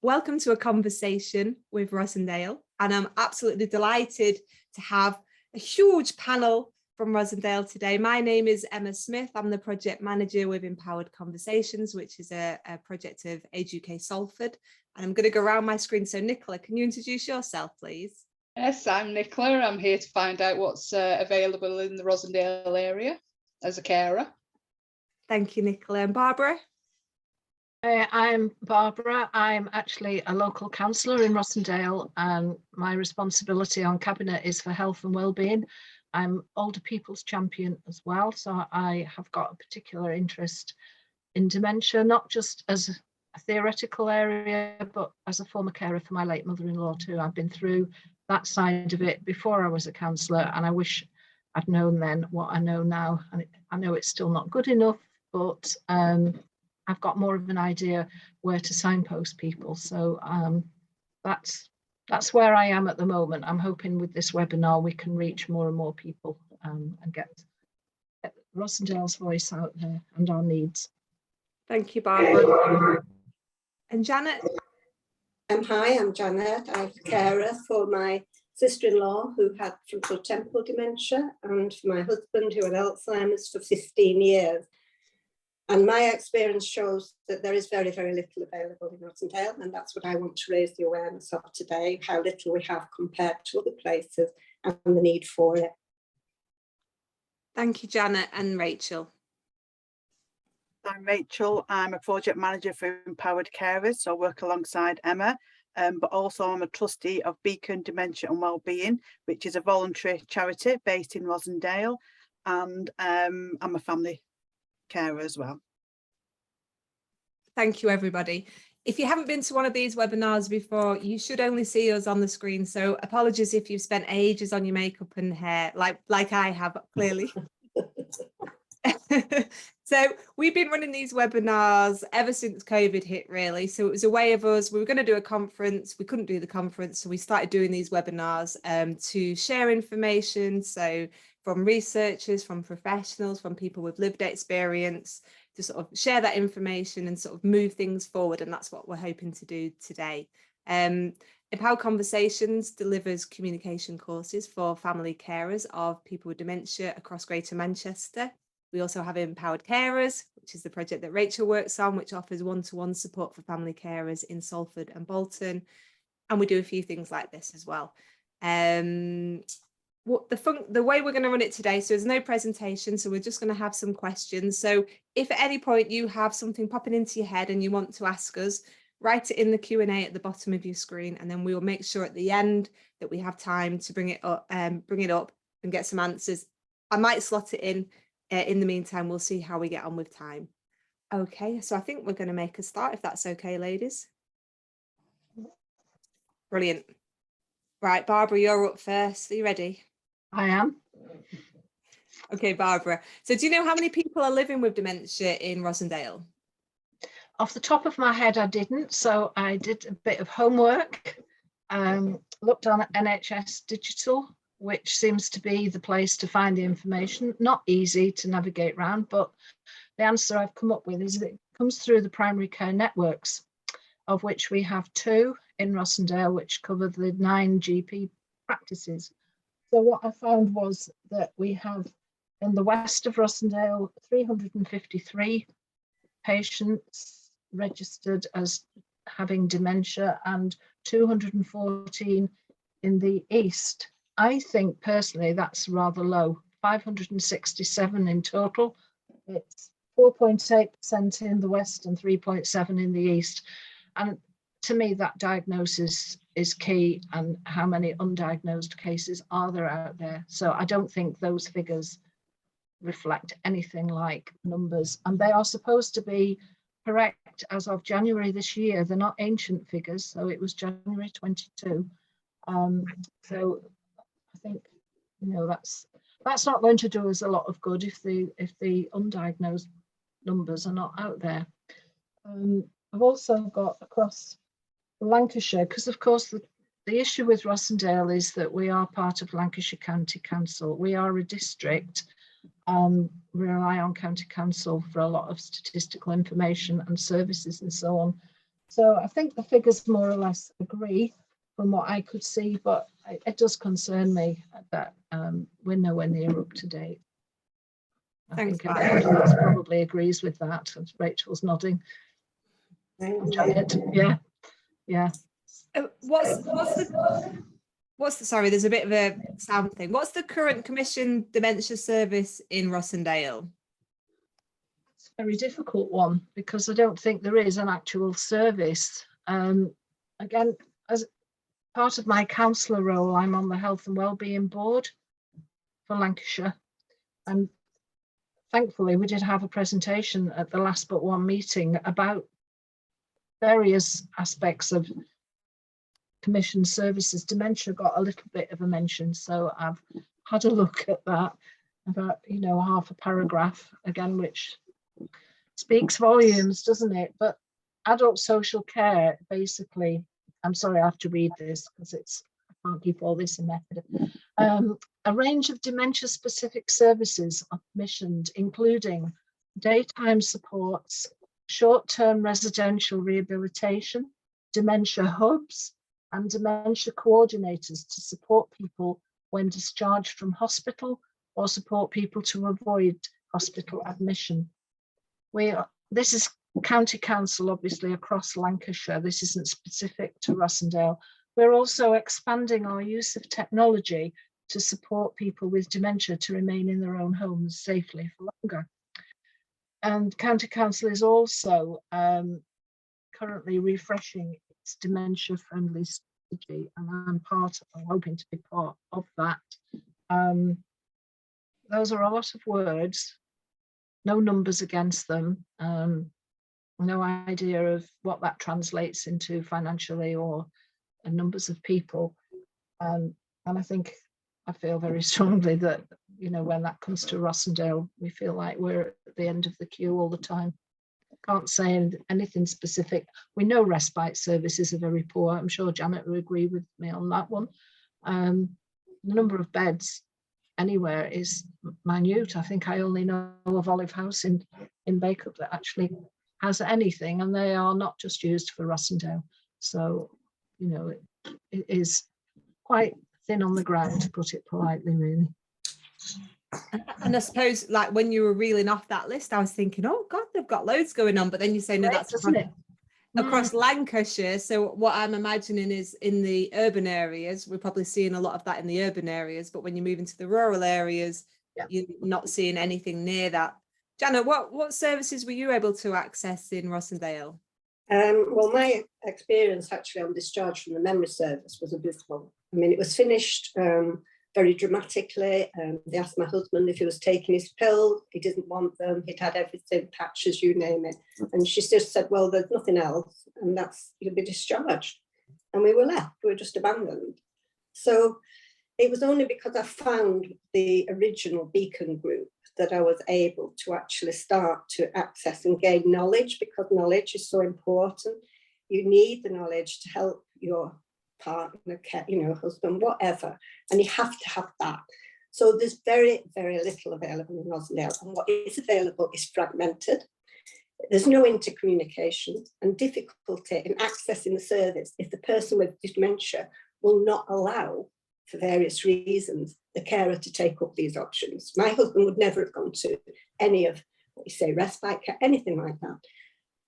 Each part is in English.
Welcome to a conversation with Rossendale, and I'm absolutely delighted to have a huge panel from Rossendale today. My name is Emma Smith. I'm the project manager with Empowered Conversations, which is a project of Age UK Salford. And I'm going to go around my screen. So Nicola, can you introduce yourself, please? Yes, I'm Nicola. I'm here to find out what's available in the Rossendale area as a carer. Thank you, Nicola. And Barbara? I'm Barbara. I'm actually a local councillor in Rossendale, and my responsibility on cabinet is for health and wellbeing. I'm older people's champion as well, so I have got a particular interest in dementia, not just as a theoretical area, but as a former carer for my late mother-in-law too. I've been through that side of it before I was a councillor, and I wish I'd known then what I know now. And I know it's still not good enough, but I've got more of an idea where to signpost people. So that's where I am at the moment. I'm hoping with this webinar we can reach more and more people and get Rossendale's voice out there and our needs. Thank you, Barbara. And Janet? Hi, I'm Janet. I'm a carer for my sister-in-law who had frontotemporal dementia and for my husband who had Alzheimer's for 15 years. And my experience shows that there is very, very little available in Rossendale, and that's what I want to raise the awareness of today, how little we have compared to other places and the need for it. Thank you, Janet. And Rachel? I'm Rachel. I'm a project manager for Empowered Carers, so I work alongside Emma, but also I'm a trustee of Beacon Dementia and Wellbeing, which is a voluntary charity based in Rossendale, and I'm a family carer as well. Thank you, everybody. If you haven't been to one of these webinars before, you should only see us on the screen. So apologies if you've spent ages on your makeup and hair, like I have, clearly. So we've been running these webinars ever since COVID hit, really. So it was a way of us, we were going to do a conference, we couldn't do the conference, so we started doing these webinars to share information. So from researchers, from professionals, from people with lived experience, to sort of share that information and sort of move things forward. And that's what we're hoping to do today. Empowered Conversations delivers communication courses for family carers of people with dementia across Greater Manchester. We also have Empowered Carers, which is the project that Rachel works on, which offers one-to-one support for family carers in Salford and Bolton. And we do a few things like this as well. The way we're going to run it today, so there's no presentation, so we're just going to have some questions. So if at any point you have something popping into your head and you want to ask us, write it in the Q&A at the bottom of your screen, and then we will make sure at the end that we have time to bring it up and get some answers. I might slot it in. In the meantime, we'll see how we get on with time. Okay, so I think we're going to make a start, if that's okay, ladies. Brilliant. Right, Barbara, you're up first. Are you ready? I am. Okay, Barbara. So do you know how many people are living with dementia in Rossendale? Off the top of my head, I didn't. So I did a bit of homework, looked on NHS Digital, which seems to be the place to find the information. Not easy to navigate around, but the answer I've come up with is that it comes through the primary care networks, of which we have 2 in Rossendale, which cover the 9 GP practices. So what I found was that we have in the west of Rossendale 353 patients registered as having dementia and 214 in the east. I think personally that's rather low, 567 in total. It's 4.8% in the west and 3.7% in the east. And to me, that diagnosis is key, and how many undiagnosed cases are there out there? So I don't think those figures reflect anything like numbers, and they are supposed to be correct as of January this year. They're not ancient figures, so it was January 22. So I think, you know, that's not going to do us a lot of good if the undiagnosed numbers are not out there. I've also got across Lancashire, because of course the issue with Rossendale is that we are part of Lancashire County Council. We are a district. We rely on County Council for a lot of statistical information and services and so on. So I think the figures more or less agree from what I could see, but it does concern me that we're nowhere near up to date. I Thanks, think Barbara. everybody else probably agrees with that. As Rachel's nodding. Janet, yeah. What's the sorry? There's a bit of a sound thing. What's the current commission dementia service in Rossendale? It's a very difficult one because I don't think there is an actual service. Again, as part of my councillor role, I'm on the Health and Wellbeing board for Lancashire, and thankfully we did have a presentation at the last but one meeting about various aspects of commission services. Dementia got a little bit of a mention, so I've had a look at that, about half a paragraph again, which speaks volumes, doesn't it? But adult social care, basically, I'm sorry I have to read this because I can't keep all this in method. A range of dementia specific services are commissioned, including daytime supports, short-term residential rehabilitation, dementia hubs, and dementia coordinators to support people when discharged from hospital or support people to avoid hospital admission. This is county council, obviously, across Lancashire. This isn't specific to Rossendale. We're also expanding our use of technology to support people with dementia to remain in their own homes safely for longer. And county council is also currently refreshing its dementia friendly strategy, and I'm hoping to be part of that. Those are a lot of words, no numbers against them, no idea of what that translates into financially or numbers of people. And I feel very strongly that, when that comes to Rossendale, we feel like we're at the end of the queue all the time. Can't say anything specific. We know respite services are very poor. I'm sure Janet will agree with me on that one. The number of beds anywhere is minute. I think I only know of Olive House in Bacup that actually has anything, and they are not just used for Rossendale. So, it is quite thin on the ground, to put it politely, really. And I suppose, like, when you were reeling off that list, I was thinking, oh God, they've got loads going on. But then you say, no, that's across Lancashire. So what I'm imagining is in the urban areas, we're probably seeing a lot of that in the urban areas. But when you move into the rural areas, you're not seeing anything near that. Janet, what services were you able to access in Rossendale? Well, my experience actually on discharge from the memory service was abysmal. I mean, it was finished very dramatically. They asked my husband if he was taking his pills. He didn't want them. He'd had everything, patches, you name it. And she just said, well, there's nothing else, and you'll be discharged. And we were left. We were just abandoned. So it was only because I found the original Beacon group that I was able to actually start to access and gain knowledge, because knowledge is so important. You need the knowledge to help your partner, husband, whatever, and you have to have that. So there's very, very little available in Rossendale, and what is available is fragmented. There's no intercommunication and difficulty in accessing the service if the person with dementia will not allow, for various reasons, the carer to take up these options. My husband would never have gone to any of what you say, respite care, anything like that.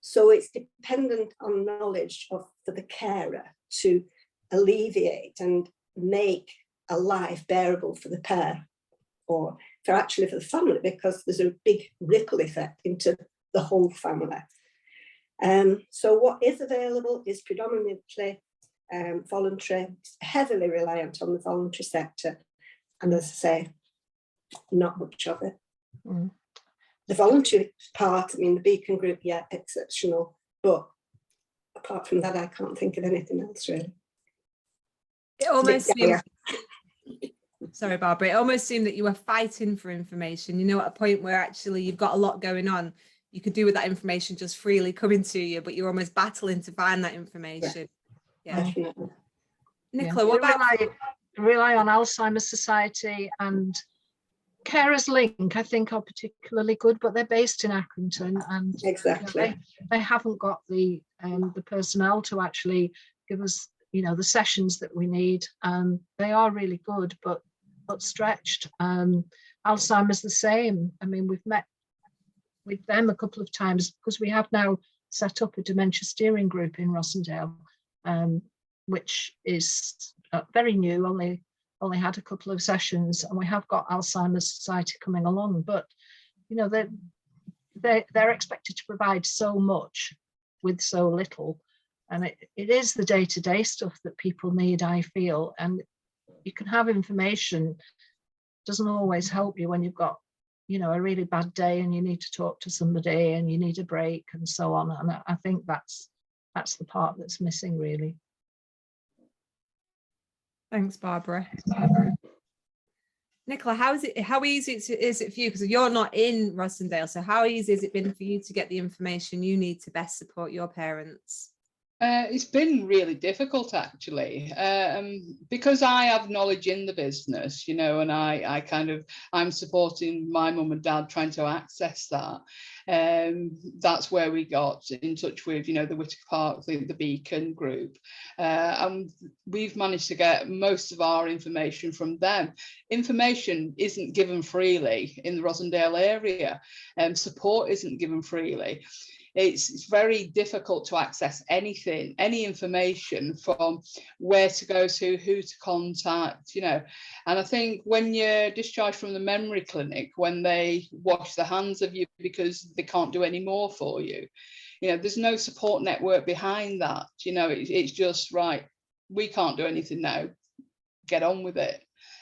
So it's dependent on knowledge for the carer to alleviate and make a life bearable for the pair, or for the family, because there's a big ripple effect into the whole family. So what is available is predominantly voluntary, heavily reliant on the voluntary sector, and as I say, not much of it. The voluntary part, I mean, the Beacon group, yeah, exceptional, but apart from that, I can't think of anything else really. It almost seemed, sorry, Barbara, it almost seemed that you were fighting for information, at a point where actually you've got a lot going on. You could do with that information just freely coming to you, but you're almost battling to find that information. Yeah. Nicola, what about? Rely on Alzheimer's Society and Carers Link, I think, are particularly good, but they're based in Accrington, and Exactly. they haven't got the personnel to actually give us, the sessions that we need. They are really good, but stretched. Alzheimer's the same. I mean, we've met with them a couple of times because we have now set up a dementia steering group in Rossendale, which is very new, only had a couple of sessions, and we have got Alzheimer's Society coming along, but they're expected to provide so much with so little, and it is the day-to-day stuff that people need, I feel. And you can have information, doesn't always help you when you've got a really bad day and you need to talk to somebody and you need a break and so on. And I think that's the part that's missing, really. Thanks, Barbara. Nicola, how easy is it for you? Because you're not in Rossendale, so how easy has it been for you to get the information you need to best support your parents? It's been really difficult, actually, because I have knowledge in the business, and I'm supporting my mum and dad trying to access that. That's where we got in touch with, the Whittaker Park, the Beacon group, and we've managed to get most of our information from them. Information isn't given freely in the Rossendale area, support isn't given freely. It's very difficult to access any information, from where to go to, who to contact, and I think when you're discharged from the memory clinic, when they wash their hands of you because they can't do any more for you, there's no support network behind that. It's just, right, we can't do anything now, get on with it.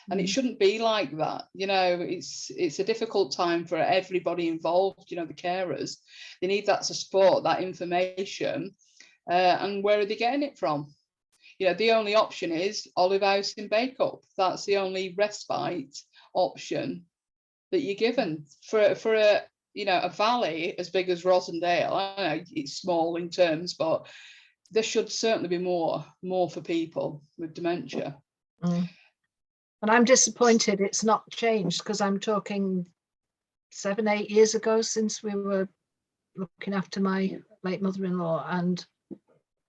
And it shouldn't be like that. It's a difficult time for everybody involved, the carers. They need that support, that information. And where are they getting it from? The only option is Olive House in Bake-Up. That's the only respite option that you're given for a valley as big as Rossendale. I know it's small in terms, but there should certainly be more for people with dementia. And I'm disappointed it's not changed, because I'm talking 7-8 years ago since we were looking after my late mother-in-law, and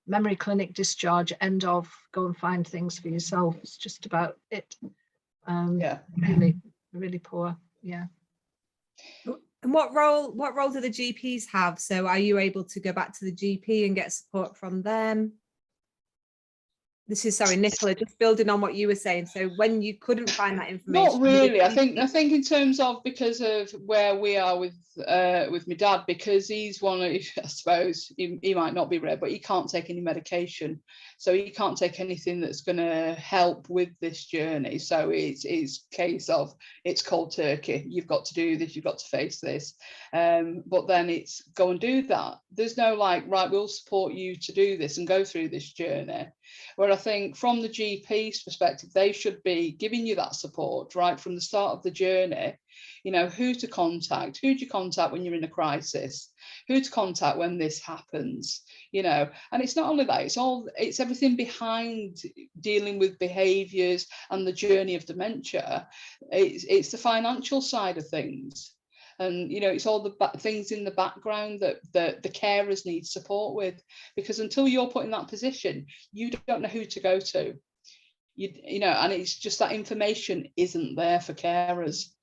memory clinic discharge, end of, go and find things for yourself. It's just about it. Really poor. Yeah. And what role do the GPs have? So are you able to go back to the GP and get support from them? This is, sorry, Nicola, just building on what you were saying. So when you couldn't find that information, not really. I think in terms of, because of where we are with my dad, because he's one of, I suppose he might not be rare, but he can't take any medication, so he can't take anything that's going to help with this journey. So it's a case of, it's cold turkey. You've got to do this. You've got to face this. But then it's go and do that. There's no like, right, we'll support you to do this and go through this journey. Where I think from the GP's perspective, they should be giving you that support right from the start of the journey. Who to contact, who do you contact when you're in a crisis, who to contact when this happens, and it's not only that, it's everything behind dealing with behaviours and the journey of dementia. It's the financial side of things. And it's all the things in the background that the carers need support with, because until you're put in that position, you don't know who to go to. And it's just that information isn't there for carers.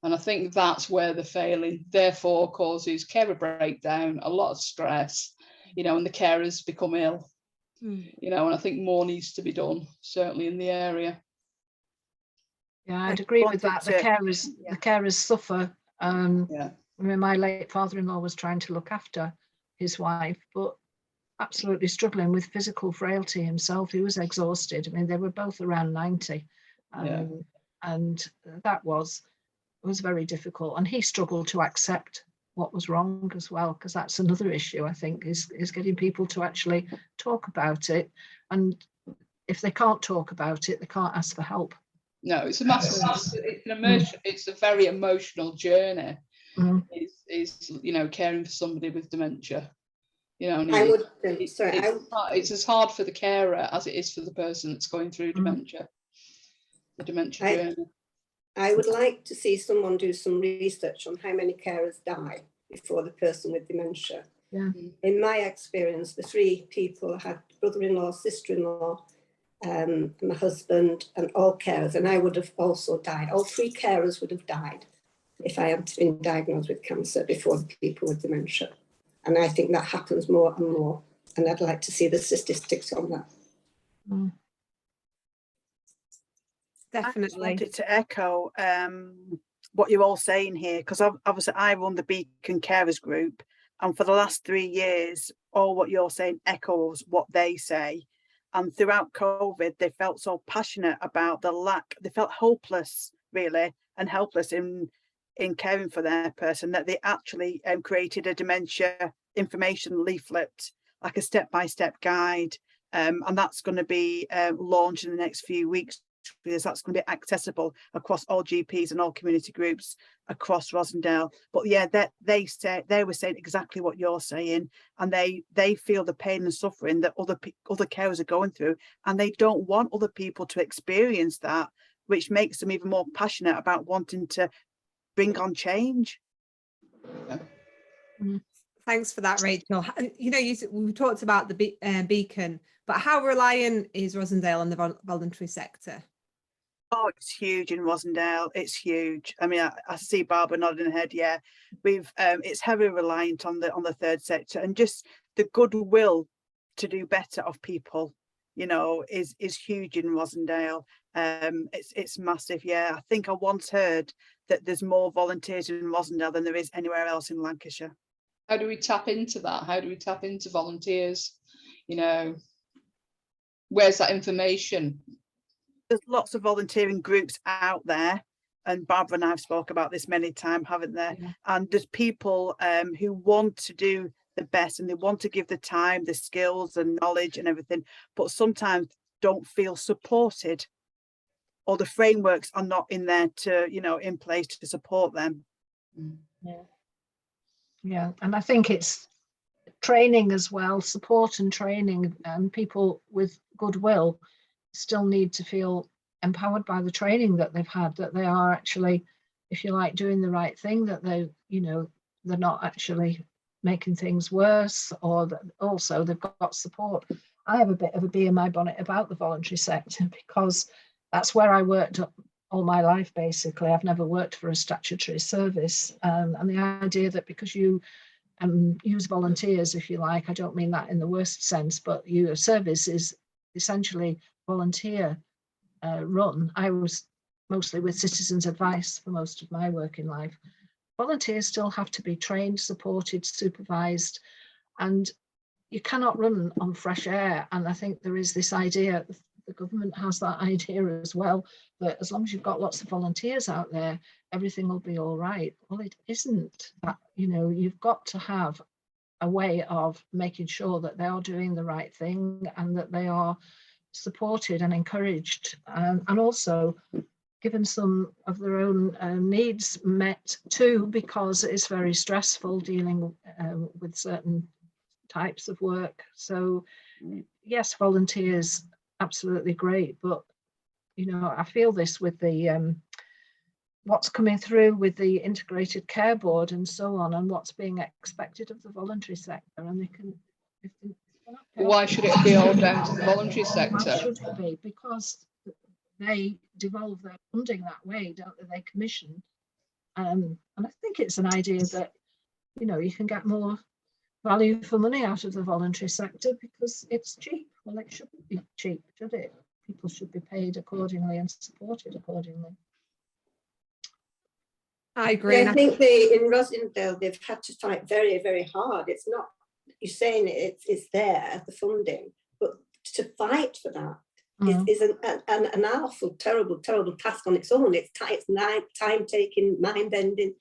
And I think that's where they're failing. Therefore, causes carer breakdown, a lot of stress, and the carers become ill. And I think more needs to be done, certainly in the area. Yeah, I'd agree with that. The carers suffer. I mean, my late father-in-law was trying to look after his wife, but absolutely struggling with physical frailty himself. He was exhausted. I mean, they were both around 90, and that was very difficult. And he struggled to accept what was wrong as well, because that's another issue, I think, is getting people to actually talk about it. And if they can't talk about it, they can't ask for help. No, it's a massive. It's a very emotional journey. Is caring for somebody with dementia. It's as hard for the carer as it is for the person that's going through dementia. The dementia journey. I would like to see someone do some research on how many carers die before the person with dementia. Yeah. In my experience, the 3 people had brother-in-law, sister-in-law, my husband, and all carers, and I would have also died. All 3 carers would have died if I had been diagnosed with cancer before the people with dementia. And I think that happens more and more, and I'd like to see the statistics on that. Mm. I just Definitely. wanted to echo what you're all saying here, because obviously I run the Beacon Carers group, and for the last 3 years, all what you're saying echoes what they say. And throughout COVID, they felt so passionate about the lack, they felt hopeless, really, and helpless in caring for their person, that they actually created a dementia information leaflet, like a step-by-step guide. And that's going to be launched in the next few weeks, because that's going to be accessible across all GPs and all community groups across Rossendale. But yeah, they were saying exactly what you're saying, and they feel the pain and suffering that other carers are going through, and they don't want other people to experience that, which makes them even more passionate about wanting to bring on change. Thanks for that, Rachel. You know, we talked about the Beacon, but how reliant is Rossendale on the voluntary sector? Oh, it's huge in Rossendale. It's huge. I mean, I see Barbara nodding her head. Yeah, we've it's heavily reliant on the third sector, and just the goodwill to do better of people, you know, is huge in Rossendale. It's massive. Yeah, I think I once heard that there's more volunteers in Rossendale than there is anywhere else in Lancashire. How do we tap into that? How do we tap into volunteers? You know, where's that information? There's lots of volunteering groups out there, and Barbara and I have spoke about this many times, haven't there? Yeah. And there's people who want to do the best, and they want to give the time, the skills and knowledge and everything, but sometimes don't feel supported, or the frameworks are not in there to, you know, in place to support them. Yeah, and I think it's training as well, support and training, and people with goodwill still need to feel empowered by the training that they've had, that they are actually, if you like, doing the right thing, that they, you know, they're not actually making things worse, or that also they've got support. I have a bit of a bee in my bonnet about the voluntary sector, because that's where I worked all my life, basically. I've never worked for a statutory service, and the idea that because you use volunteers, if you like, I don't mean that in the worst sense, but your service is essentially volunteer run. I was mostly with citizens advice for most of my working life. Volunteers still have to be trained, supported, supervised, and you cannot run on fresh air. And I think there is this idea, the government has that idea as well, that as long as you've got lots of volunteers out there, everything will be all right. Well, it isn't that. You know, you've got to have a way of making sure that they are doing the right thing, and that they are supported and encouraged, and also given some of their own needs met too, because it's very stressful dealing with certain types of work. So yes, volunteers, absolutely great, but you know, I feel this with the what's coming through with the integrated care board and so on, and what's being expected of the voluntary sector, and they can, Why should it be all down to the voluntary sector? Why should it be? Because they devolve their funding that way, don't they? They commission, and I think it's an idea that, you know, you can get more value for money out of the voluntary sector because it's cheap. Well, it shouldn't be cheap, should it? People should be paid accordingly and supported accordingly. I agree. Yeah, I think in Rossendale they've had to fight very, very hard. It's not, you're saying it's there, the funding, but to fight for that is an awful, terrible task on its own. It's time-taking, mind-bending.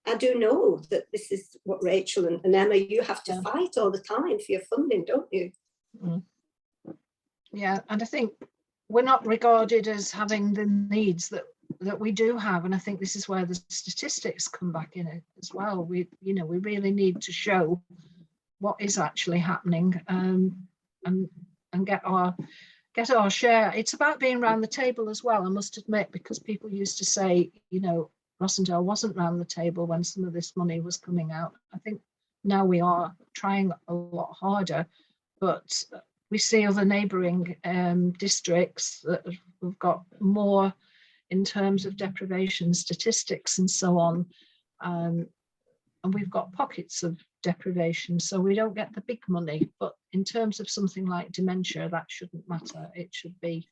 I do know that this is what Rachel and Emma, you have to fight all the time for your funding, don't you? Yeah, and I think we're not regarded as having the needs that we do have, and I think this is where the statistics come back in as well. We really need to show what is actually happening, and get get our share. It's about being round the table as well, I must admit, because people used to say, you know, Rossendale wasn't round the table when some of this money was coming out. I think now we are trying a lot harder, but we see other neighbouring districts that have got more in terms of deprivation statistics and so on. And we've got pockets of deprivation, so we don't get the big money. But in terms of something like dementia, that shouldn't matter. It should be,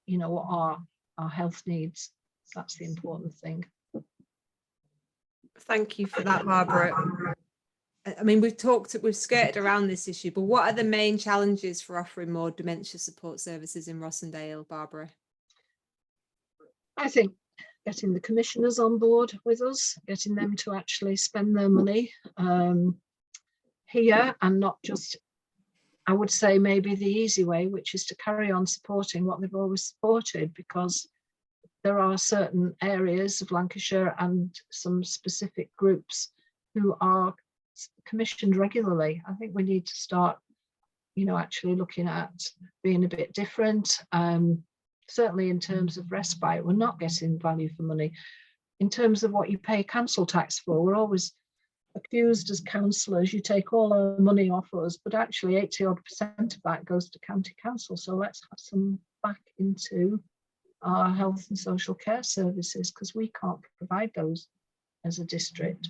you know, what our health needs. That's the important thing. Thank you for that, Barbara. I mean, we've skirted around this issue, but what are the main challenges for offering more dementia support services in Rossendale, Barbara? I think getting the commissioners on board with us, getting them to actually spend their money here, and not just, I would say, maybe the easy way, which is to carry on supporting what they've always supported, because there are certain areas of Lancashire and some specific groups who are commissioned regularly. I think we need to start, you know, actually looking at being a bit different. Certainly in terms of respite, we're not getting value for money. In terms of what you pay council tax for, we're always accused as councillors, you take all our money off us, but actually 80% of that goes to county council. So let's have some back into our health and social care services, because we can't provide those as a district.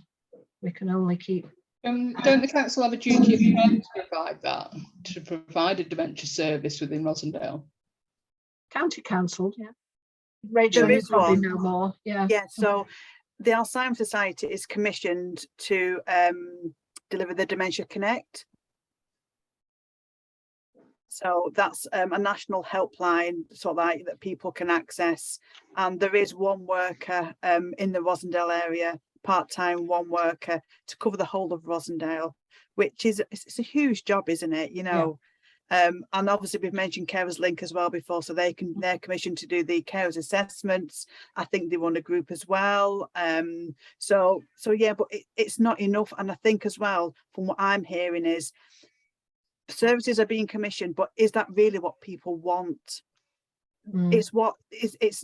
We can only keep. Don't the council have a duty of care to provide that, to provide a dementia service within Rossendale? County council, yeah. Rachel, There you is probably one. know more. Yeah. Yeah, so the Alzheimer's Society is commissioned to deliver the Dementia Connect. So that's a national helpline, so that people can access. And there is one worker in the Rossendale area, part-time one worker, to cover the whole of Rossendale, which is, it's a huge job, isn't it? You know. Yeah. And obviously we've mentioned Carers Link as well before, so they're commissioned to do the carers assessments. I think they run a group as well. So yeah, but it's not enough. And I think as well, from what I'm hearing, is services are being commissioned, but is that really what people want? It's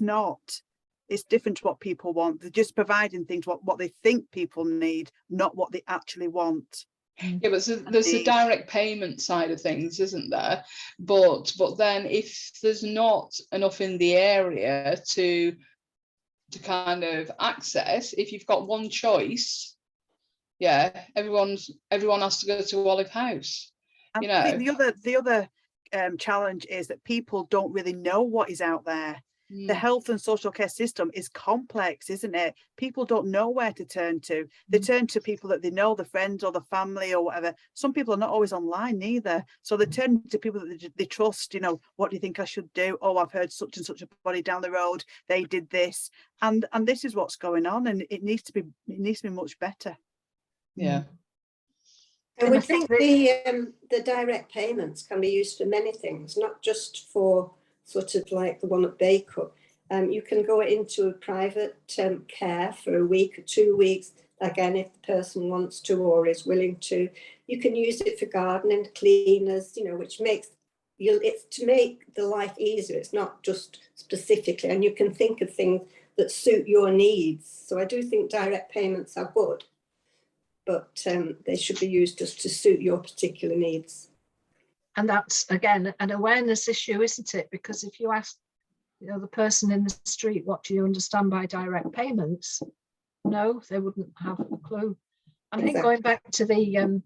not. It's different to what people want. They're just providing things what they think people need, not what they actually want. Yeah, but there's a direct payment side of things, isn't there? But then if there's not enough in the area to kind of access, if you've got one choice, yeah, everyone has to go to Olive House. And you know, the other challenge is that people don't really know what is out there. The health and social care system is complex, isn't it? People don't know where to turn to. They turn to people that they know, the friends or the family or whatever. Some people are not always online either. So they turn to people that they trust, you know, what do you think I should do? Oh, I've heard such and such a body down the road, they did this. And this is what's going on, and it needs to be much better. Yeah. And we think the direct payments can be used for many things, not just for sort of like the one at Bacon. You can go into a private care for a week or 2 weeks, again, if the person wants to or is willing to. You can use it for gardening, cleaners, you know, which makes it's to make the life easier. It's not just specifically, and you can think of things that suit your needs. So I do think direct payments are good, but they should be used just to suit your particular needs. And that's, again, an awareness issue, isn't it? Because if you ask, you know, the person in the street, what do you understand by direct payments? No, they wouldn't have a clue. I think going back to the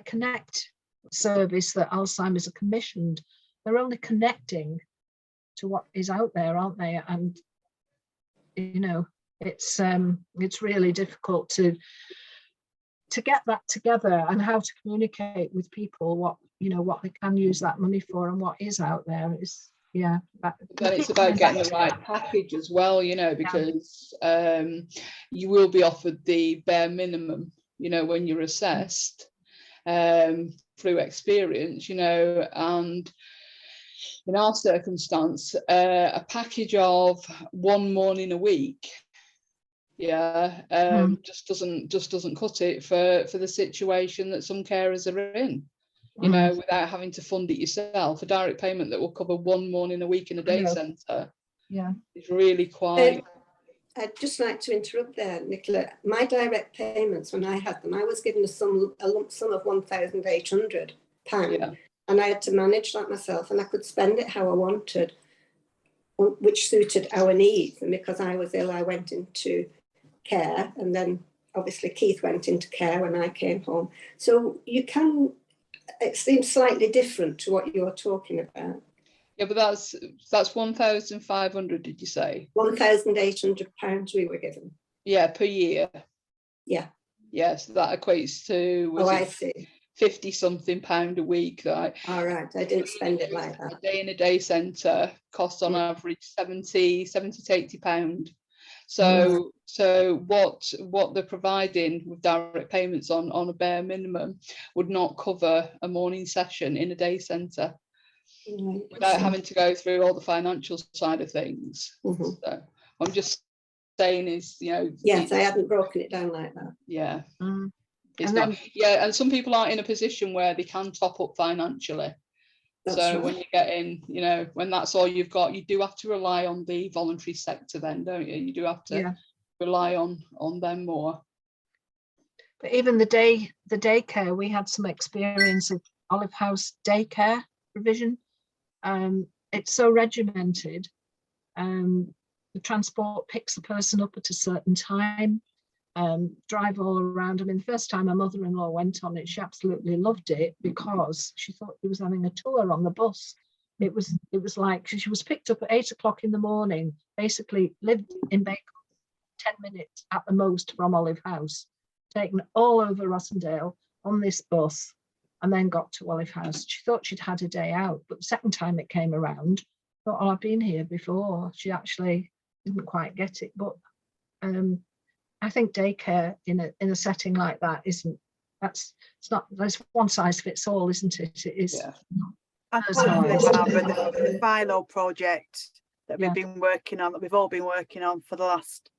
Connect service that Alzheimer's are commissioned, they're only connecting to what is out there, aren't they? And, you know, it's really difficult to get that together, and how to communicate with people what they can use that money for and what is out there is, yeah. Then it's about getting the right package as well, you know, because you will be offered the bare minimum, you know, when you're assessed through experience, you know, and in our circumstance, a package of one morning a week, just doesn't cut it for the situation that some carers are in. you know, without having to fund it yourself. A direct payment that will cover 1 morning a week in a day centre, is really quite. I'd just like to interrupt there, Nicola. My direct payments, when I had them, I was given a lump sum of £1,800, and I had to manage that myself, and I could spend it how I wanted, which suited our needs. And because I was ill, I went into care, and then obviously Keith went into care when I came home. So it seems slightly different to what you're talking about. Yeah, but that's £1,500, did you say? £1,800 we were given. Yeah, per year. Yeah. Yeah, so that equates to, I see. 50 something pound a week. All right, I didn't spend it like that. A day in a day centre costs on average 70 to 80 pound. So what they're providing with direct payments on a bare minimum would not cover a morning session in a day centre, without having to go through all the financial side of things. So I'm just saying is, you know, yes, I hadn't broken it down like that. Yeah. It's not. And some people aren't in a position where they can top up financially. So when you're getting, you know, when that's all you've got, you do have to rely on the voluntary sector then, don't you? You do have to rely on them more. But even the daycare, we had some experience of Olive House daycare provision. It's so regimented. The transport picks the person up at a certain time, drive all around. I mean, the first time my mother-in-law went on it, she absolutely loved it because she thought she was having a tour on the bus. It was like she was picked up at 8 o'clock in the morning, basically lived in Beacon, 10 minutes at the most from Olive House, taken all over Rossendale on this bus, and then got to Olive House. She thought she'd had a day out, but the second time it came around, thought, oh, I've been here before. She actually didn't quite get it. But I think daycare in a setting like that there's one size fits all, isn't it? It is. Yeah. And hopefully, Barbara, the Philo project that we've been working on, that we've all been working on for the last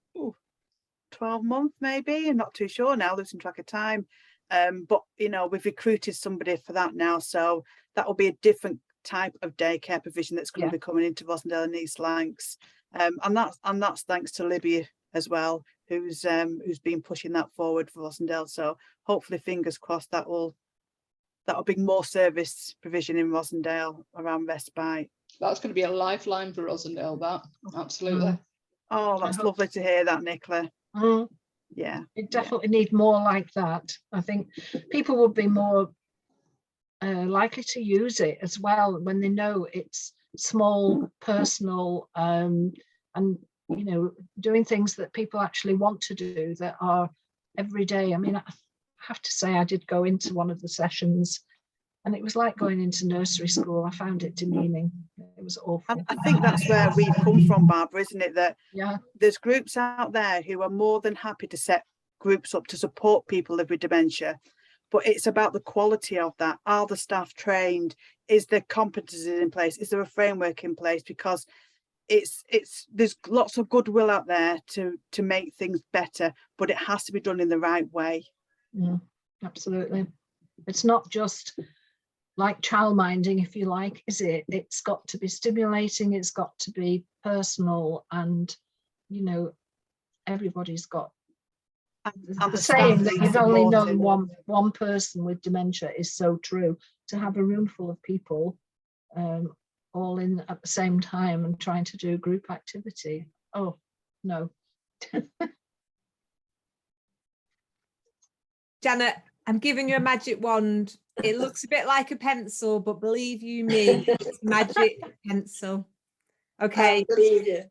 12 months, maybe. I'm not too sure now, losing track of time. But you know, we've recruited somebody for that now, so that will be a different type of daycare provision that's going to be coming into Rossendale and East Lancs, and that's thanks to Libby as well, who's been pushing that forward for Rossendale. So hopefully, fingers crossed, that will bring more service provision in Rossendale around respite. That's going to be a lifeline for Rossendale. That absolutely. Oh, that's lovely to hear that, Nicola. Yeah, we definitely need more like that. I think people would be more likely to use it as well when they know it's small, personal, and you know, doing things that people actually want to do that are every day. I mean, I have to say I did go into one of the sessions and it was like going into nursery school. I found it demeaning. It was awful. And I think that's where we've come from, Barbara, isn't it? That there's groups out there who are more than happy to set groups up to support people living with dementia. But it's about the quality of that. Are the staff trained? Is there competencies in place? Is there a framework in place? Because there's lots of goodwill out there to make things better, but it has to be done in the right way. Absolutely. It's not just like childminding, if you like, is it? It's got to be stimulating, it's got to be personal, and you know, everybody's got the saying that you've only known one person with dementia is so true. To have a room full of people all in at the same time and trying to do group activity, oh no. Janet, I'm giving you a magic wand. It looks a bit like a pencil, but believe you me, it's magic pencil. Okay. I believe you.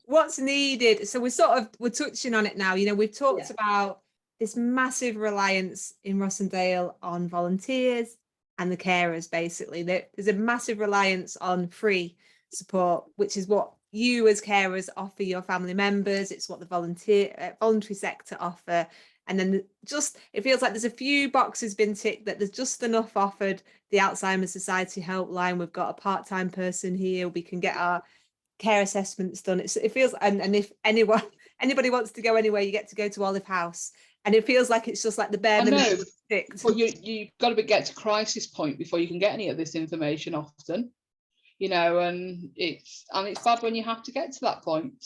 What's needed? So we're touching on it now. You know, we've talked about this massive reliance in Rossendale on volunteers and the carers. Basically, there's a massive reliance on free support, which is what you as carers offer your family members. It's what the voluntary sector offer. And then it feels like there's a few boxes been ticked, that there's just enough offered. The Alzheimer's Society helpline, we've got a part-time person here, we can get our care assessments done. It feels, and if anybody wants to go anywhere, you get to go to Olive House. and it feels like it's just like the bare I know, minimum sticks. but you've got to get to crisis point before you can get any of this information often, you know, and it's bad when you have to get to that point,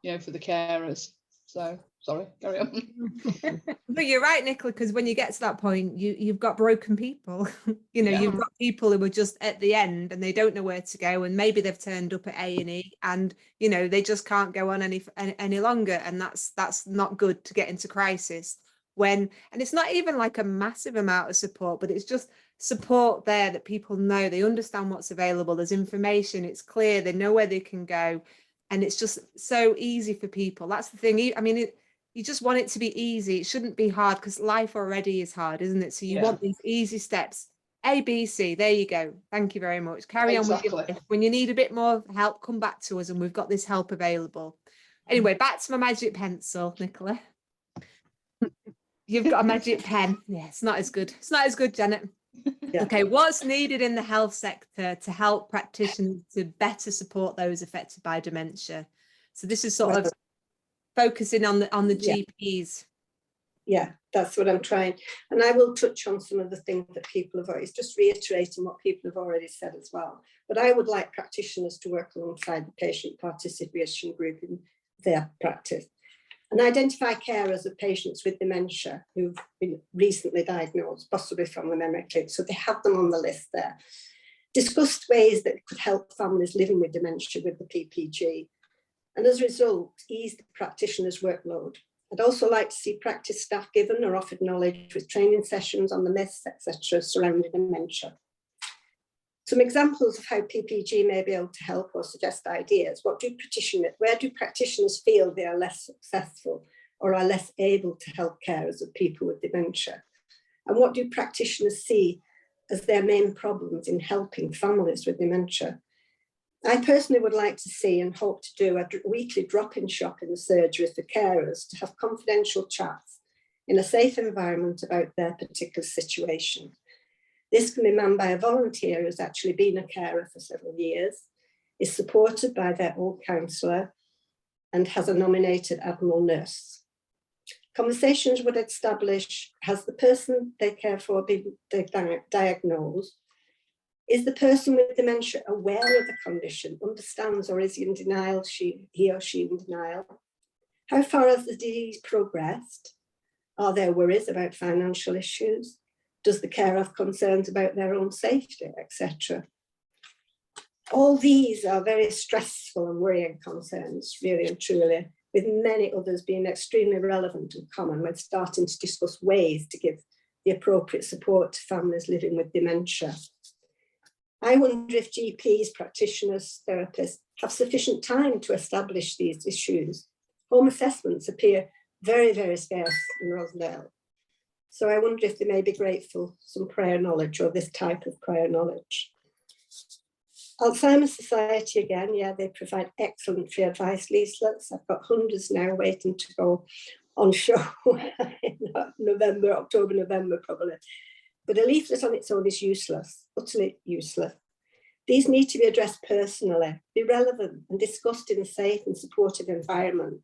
you know, for the carers. So sorry, carry on. But you're right, Nicola, because when you get to that point, you've got broken people. You know, Yeah. you've got people who are just at the end and they don't know where to go, and maybe they've turned up at A&E and, you know, they just can't go on any longer, and that's not good to get into crisis when, and it's not even like a massive amount of support, but it's just support there that people know, they understand what's available, there's information, it's clear, they know where they can go, and it's just so easy for people. That's the thing. I mean, you just want it to be easy. It shouldn't be hard, because life already is hard, isn't it? So you want these easy steps. A, B, C, there you go. Thank you very much. Carry on with your life. When you need a bit more help, come back to us and we've got this help available. Anyway, back to my magic pencil, Nicola. You've got a magic pen. Yeah, it's not as good. It's not as good, Janet. Yeah. Okay, what's needed in the health sector to help practitioners to better support those affected by dementia? So this is sort of focusing on the GPs. Yeah, that's what I'm trying. And I will touch on some of the things that people have already, just reiterating what people have already said as well. But I would like practitioners to work alongside the patient participation group in their practice and identify carers of patients with dementia who've been recently diagnosed, possibly from the memory clinic. So they have them on the list there. Discuss ways that could help families living with dementia with the PPG. And as a result, ease the practitioner's workload. I'd also like to see practice staff given or offered knowledge with training sessions on the myths, etc., surrounding dementia. Some examples of how PPG may be able to help or suggest ideas. Where do practitioners feel they are less successful or are less able to help carers of people with dementia? And what do practitioners see as their main problems in helping families with dementia? I personally would like to see and hope to do a weekly drop-in shop in the surgery for carers to have confidential chats in a safe environment about their particular situation. This can be manned by a volunteer who's actually been a carer for several years, is supported by their own counsellor, and has a nominated admiral nurse. Conversations would establish, has the person they care for been diagnosed? Is the person with dementia aware of the condition, understands, or is he in denial, he or she in denial? How far has the disease progressed? Are there worries about financial issues? Does the carer have concerns about their own safety, etc.? All these are very stressful and worrying concerns, really and truly, with many others being extremely relevant and common when starting to discuss ways to give the appropriate support to families living with dementia. I wonder if GPs, practitioners, therapists have sufficient time to establish these issues. Home assessments appear very, very scarce in Rossendale. So I wonder if they may be grateful some prior knowledge or this type of prior knowledge. Alzheimer's Society, again, yeah, they provide excellent free advice leaflets. I've got hundreds now waiting to go on show in October, November probably. But a leaflet on its own is useless, utterly useless. These need to be addressed personally, be relevant and discussed in a safe and supportive environment.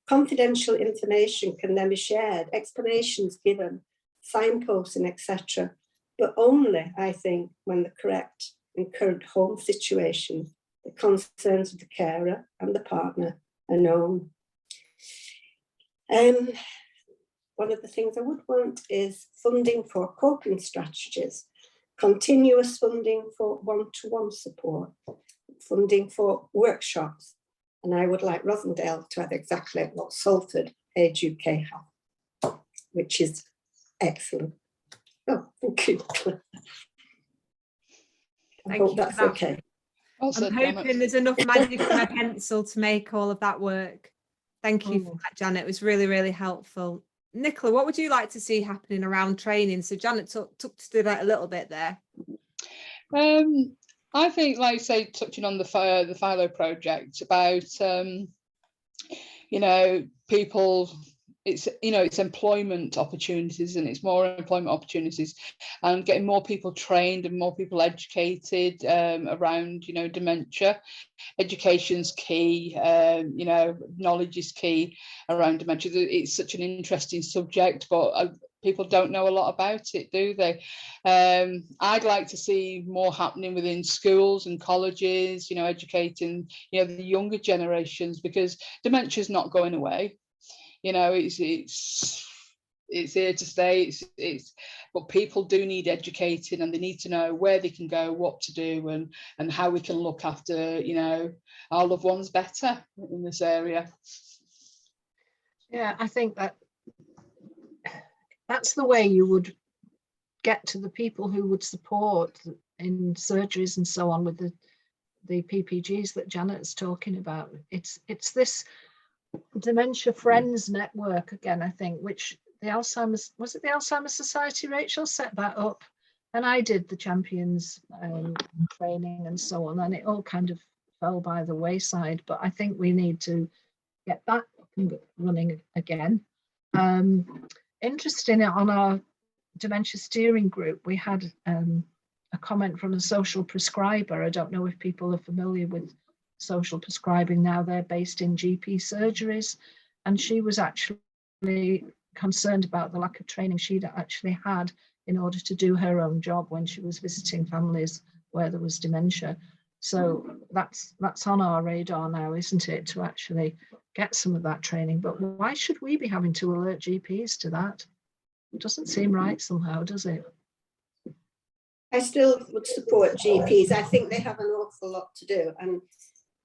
Confidential information can then be shared, explanations given, signposting, etc. But only, I think, when the correct and current home situation, the concerns of the carer and the partner are known. One of the things I would want is funding for coping strategies, continuous funding for one-to-one support, funding for workshops. And I would like Rossendale to have exactly what Salford Age UK have, which is excellent. Oh, thank you. I hope that's okay. Well said, I'm hoping there's enough magic in my pencil to make all of that work. Thank you for that, Janet. It was really, really helpful. Nicola, what would you like to see happening around training? So Janet took to that a little bit there. I think, like you say, touching on the Philo project about, you know, people it's employment opportunities, and it's more employment opportunities, and getting more people trained and more people educated around dementia. Education's key, knowledge is key around dementia. It's such an interesting subject, but people don't know a lot about it, do they? I'd like to see more happening within schools and colleges, educating the younger generations, because dementia is not going away. It's here to stay. But people do need educating, and they need to know where they can go, what to do, and how we can look after our loved ones better in this area. Yeah, I think that's the way you would get to the people who would support in surgeries and so on with the PPGs that Janet's talking about. It's this Dementia Friends network again, I think, which the Alzheimer's Society, Rachel, set that up, and I did the champions training and so on, and it all kind of fell by the wayside. But I think we need to get that up and running again. Interesting, on our dementia steering group, we had a comment from a social prescriber. I don't know if people are familiar with social prescribing now. They're based in GP surgeries, and she was actually concerned about the lack of training she'd actually had in order to do her own job when she was visiting families where there was dementia. So that's on our radar now, isn't it, to actually get some of that training. But why should we be having to alert GPs to that? It doesn't seem right somehow, does it? I still would support GPs. I think they have an awful lot to do, and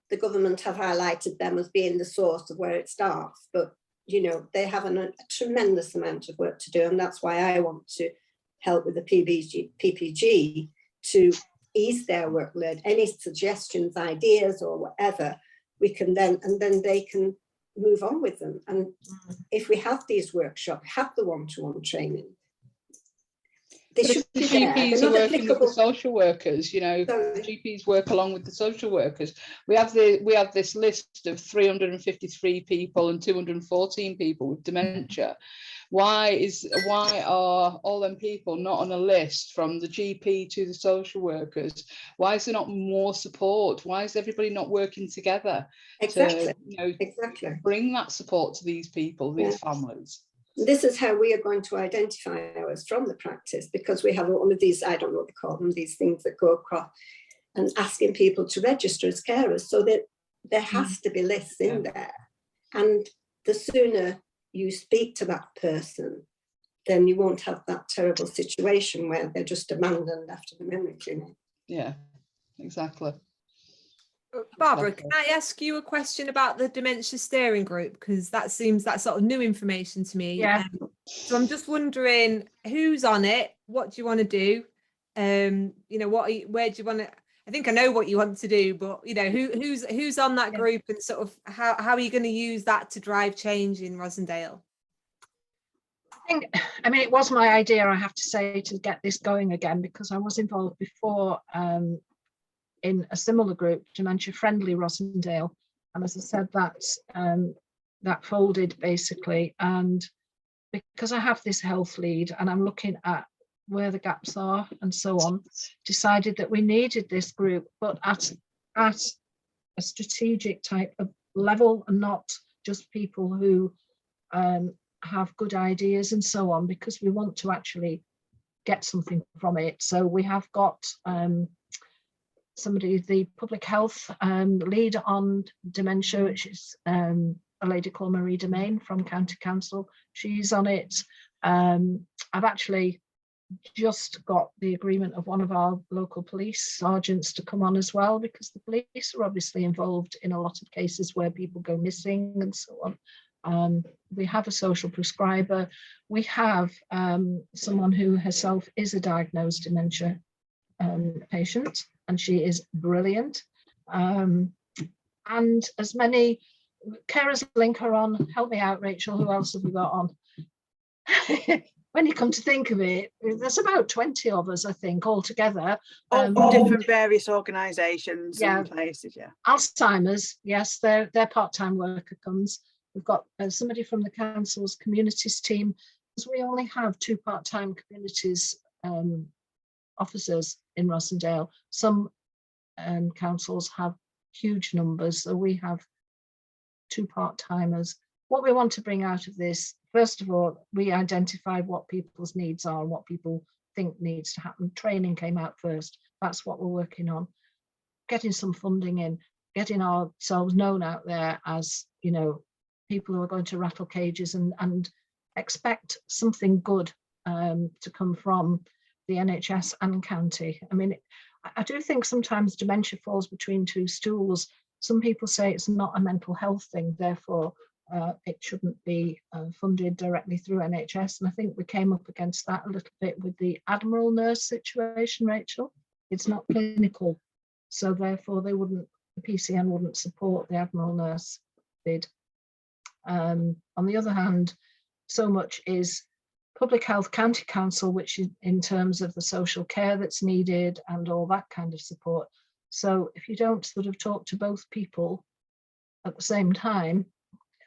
the government have highlighted them as being the source of where it starts. But they have a tremendous amount of work to do, and that's why I want to help with the PPG to ease their workload. Any suggestions, ideas, or whatever, we can then they can move on with them. And if we have these workshops, have the one-to-one training. They should be there. GPs are working with the social workers. GPs work along with the social workers. We have this list of 353 people and 214 people with dementia. Why are all them people not on a list from the GP to the social workers? Why is there not more support? Why is everybody not working together to bring that support to these people, these families? This is how we are going to identify ours from the practice, because we have all of these, I don't know what they call them, these things that go across, and asking people to register as carers, so that there has to be lists in there. And the sooner you speak to that person, then you won't have that terrible situation where they're just abandoned after the memory clinic. Yeah, exactly. Barbara, can I ask you a question about the dementia steering group? Because that's sort of new information to me. Yeah. So I'm just wondering who's on it, what do you want to do? Where do you want to? I think I know what you want to do, but who's on that group, and sort of how are you going to use that to drive change in Rossendale? I mean, it was my idea, I have to say, to get this going again, because I was involved before in a similar group, Dementia Friendly Rossendale, and as I said, that folded basically. And because I have this health lead and I'm looking at where the gaps are and so on, decided that we needed this group, but at a strategic type of level, and not just people who have good ideas and so on, because we want to actually get something from it. So we have got somebody, the public health lead on dementia, which is a lady called Marie Domain from County Council. She's on it. I've actually just got the agreement of one of our local police sergeants to come on as well, because the police are obviously involved in a lot of cases where people go missing and so on. We have a social prescriber. We have someone who herself is a diagnosed dementia patient, and she is brilliant. And as many carers link her on. Help me out, Rachel, who else have we got on? When you come to think of it, there's about 20 of us, I think, altogether. Different various organisations and places, Alzheimer's, yes, their part-time worker comes. We've got somebody from the council's communities team, because we only have 2 part-time communities officers in Rossendale. Some councils have huge numbers, so we have 2 part-timers. What we want to bring out of this, first of all, we identified what people's needs are and what people think needs to happen. Training came out first. That's what we're working on. Getting some funding in, getting ourselves known out there as, you know, people who are going to rattle cages and expect something good to come from the NHS and county. I mean, I do think sometimes dementia falls between 2 stools. Some people say it's not a mental health thing, therefore it shouldn't be funded directly through NHS. And I think we came up against that a little bit with the Admiral nurse situation, Rachel. It's not clinical, so therefore they wouldn't, the PCN wouldn't support the Admiral nurse bid. On the other hand, so much is Public Health County Council, which is in terms of the social care that's needed and all that kind of support. So if you don't sort of talk to both people at the same time,